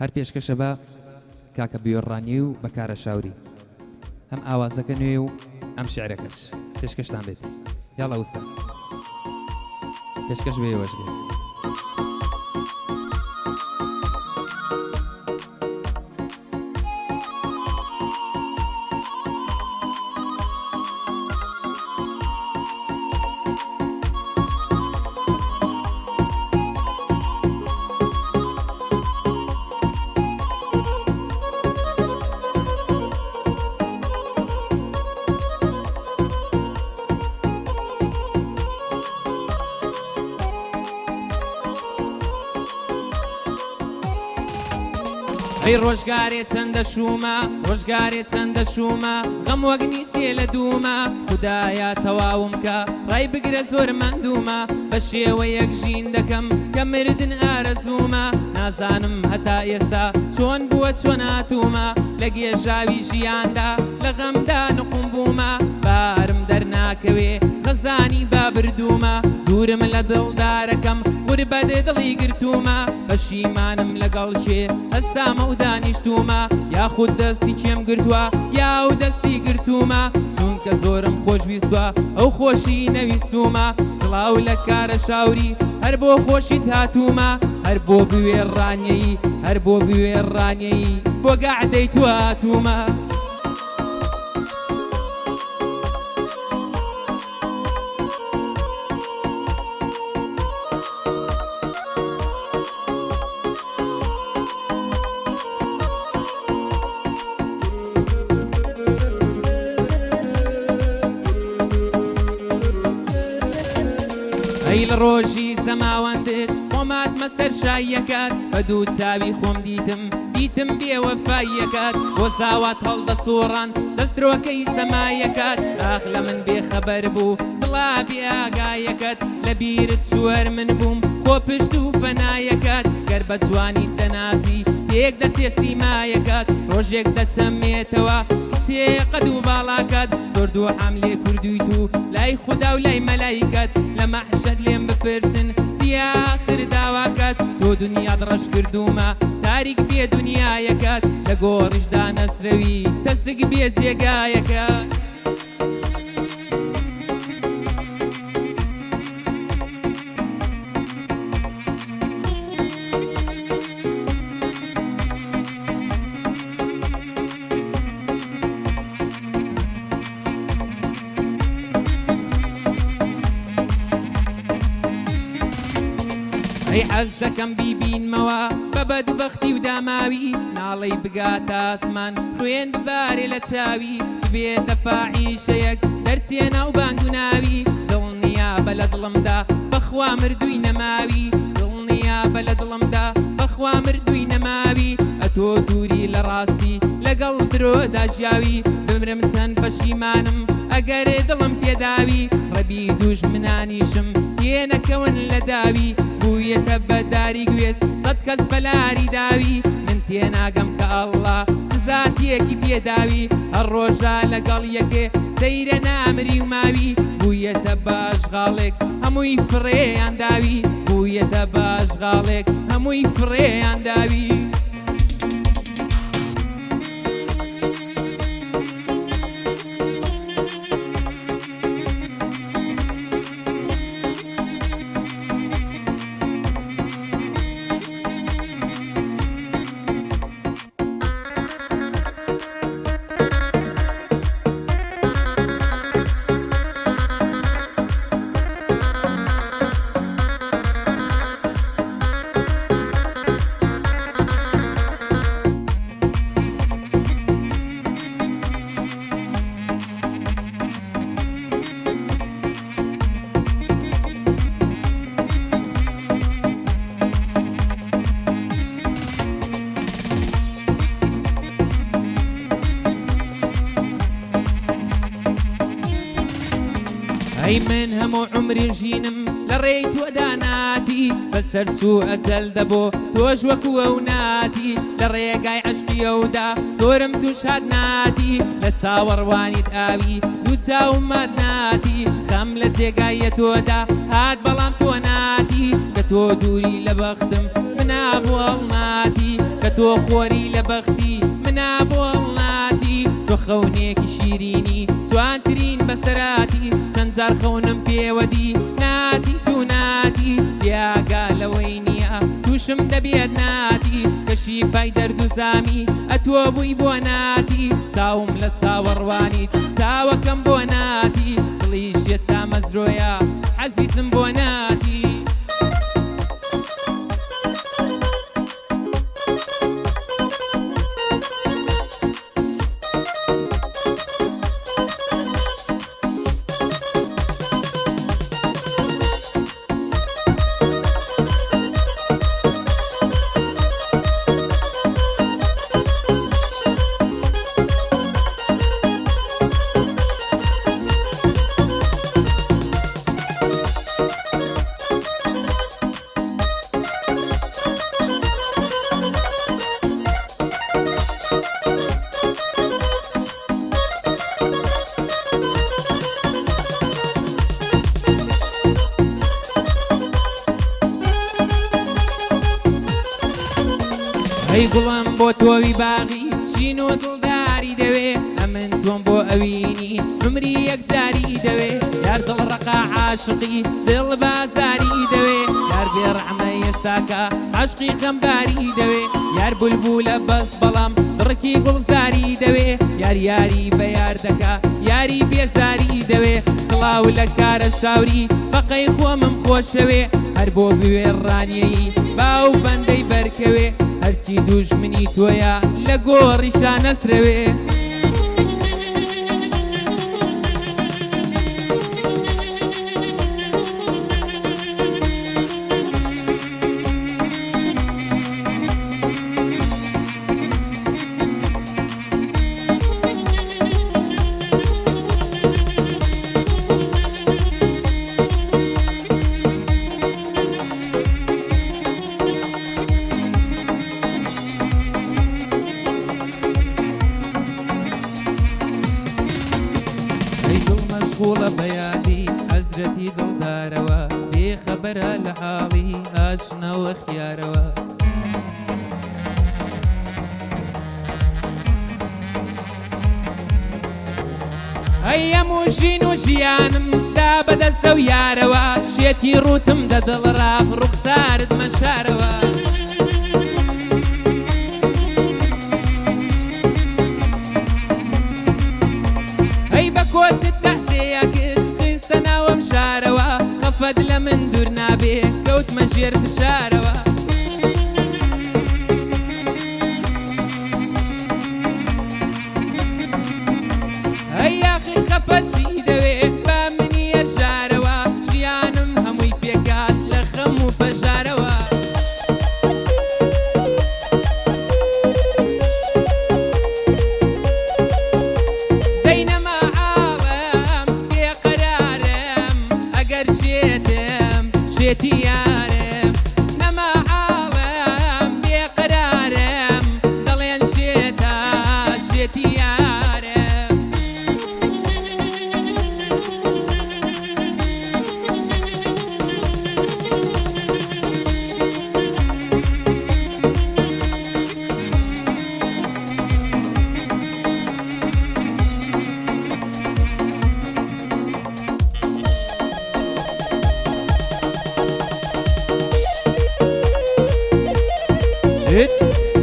هەر پێشکەشە بە کاکە بیۆڕانی و بەکارە شاوری هەم ئاوازەکە نوێ و ئەم شعرەکەش پێشکەشتان بێت یاڵە ئوستاز پێشکەش بێوەش بێت ئەی ڕۆژگارێ چەندە شومە ڕۆژگارێ چەندە شومە غەم وەک نیسێ لە دوومە خودایە تەواوم کە ڕای بگرە زۆر مەندومە بە شێوەیەک ژین دەکەم کە مردن ئارەزوومە نازانم هەتا ئێستا چۆن بووە چۆن هاتوومە لە گێژاوی ژیاندا لە غەمدا نقم بوومە بارم دەرناکەوێ خەزانی بابردوومە دوورم لە دڵدارەکەم غوربەتێ دڵی گرتوومە پەشیمانم لەگەڵ شێ هەستامە و دانیشتوومە یاخود دەستی کێم گرتووە یا و دەستی گرتوومە چونکە زۆرم خۆشویستوە ئەو خۆشی نەویستوومە سڵاو لە کارە شاوری هەر بۆ خۆشیت هاتوومە هەر بۆ بوێڕانیەی هەر بۆ بوێڕانیەی بۆ گەعدەی تو هاتوومە ئەی لە ڕۆژی زەماوەندت خۆماتمە سەر شایەکەت بە دوو چاوی خۆم دیتم بێوەفایەکەت بۆ زاوات هەڵدەسووڕان دەسترۆکەی سەمایەکەت ئاخ لە من بێخەبەر بوو بڵابی ئاگایەکەت لە بیرت چوەر من بووم خۆ پشت و پەنایەکەت گەر بە جوانی دەنازی تێک دەچێ سیمایەکەت ڕۆژێک دەچەمێتەوە کسێ قەد و باڵاکەت زۆر دوو حەملێ کردویت و لای خودا و لای مەلایکەت لە مەحشەر لێم بپرسن چیە ئاخر داواکەت تۆ دنیات ڕەش کردومە تاریک بێ دنیایەکەت لە گۆڕشدا نەسرەوی تەسک بێ جێگایەکەت ئەی حەز دەکەم بیبینمەوە بە بەدبەختی و داماوی ناڵەی بگاتە ئاسمان خوێن ببارێ لە چاوی بێتە فاحیشەیەک دەرچێنە و بانگ و ناوی دڵنیا بە لە دڵمدا بەخوا مردووی نەماوی دڵنیا بە لە دڵمدا بەخوا مردووی نەماوی ئەتۆ دووری لە ڕاستی لەگەڵ درۆدا ژیاوی بمرم چەند پەشیمانم ئەگەرێ دڵم پێداوی ڕەبی دوژمنانیشم تێنەکەون لە داوی بوویەتە بەداری گوێز سەد کەس بەلاری داوی من تێناگەم کە ئەڵڵا سزاتیەکی پێداوی هەر ڕۆژە لەگەڵ یەکێ سەیرە نامری و ماوی بوویەتە باشغاڵێک هەمووی فڕێیان داوی بوویەتە باشغاڵێک هەمووی فڕێیان داوی ئەی من هەموو عمری ژینم لە ڕێی تۆدا ناتی بەسەر سوو ئەجەل دەبۆ تۆش وەکو ئەو ناتی لە ڕێگای عەشقیەودا زۆرم توش هات ناتی لە چاوەڕوانیت ئاوی دوو چاومات ناتی خەم لە جێگایە تۆدا هات بەڵام تۆ ناتی کە تۆ دووری لە بەختم منا بوو هەڵماتی کە تۆ خۆری لە بەختی منا بۆڵناتی تۆ خەونێکی شیرینی جوانترین بەسەراتی چەند جار خەونم پێوەدی ناتی تو ناتی بیاگا لەوەی نییە تووشم دەبێت ناتی کەشی پای دەرد و زامی ئەتۆ بووی بۆ ناتی چاوم لە چاوەڕوانیت چاوەکەم بۆ ناتی دڵیشێت تا مەزرۆیە حەزیزم بۆ ناتی ئەی گوڵم بۆ تۆوی باغی چین و دڵداری دەوێ ئەمن تۆم بۆ ئەوینی بمری یەکجاری دەوێ یار دڵ ڕقا عاشقی دڵ بازاری دەوێ یار بێڕەحمە ئێستاکە عاشقی خەمباری دەوێ یار بولبولە بەس بەڵام دڕکی گوڵزاری دەوێ یار یاری بە یار دەکا یاری بێزاری دەوێ سڵاو لە کارە شاوری بەقەی خۆمم خۆشەوێ هەر بۆ بوێڕانیەی باو بەندەی بەرکەوێ هەرچی دوژمنی تۆیە لە گۆڕیشا نەسرەوێ مەشغوڵە بەیادی حەزرەتی دڵدارەوە بێخەبەرە لە حاڵی ئاشنەوە خیارەوە ئەی هەموو ژین و ژیانم دا بەدەستە و یارەوە شێتی ڕوتم دە دڵڕاف ڕوخسارت مەشارەوە ئەی بە کۆچت تەحسەیە کرد خستە ناوەم شارەوە خەفەت لە من دوور نابێ کەوتمە ژێر فشارەوە ئەی یاخی خەفەت چی دەوێ با منی هەژارەوە ژیانم هەمووی پێکات لە خەم و پەژارەوە شێتی یارم نەما ئاڵم بێقەرارم دەڵێن شێتە شێتی یارم Hit.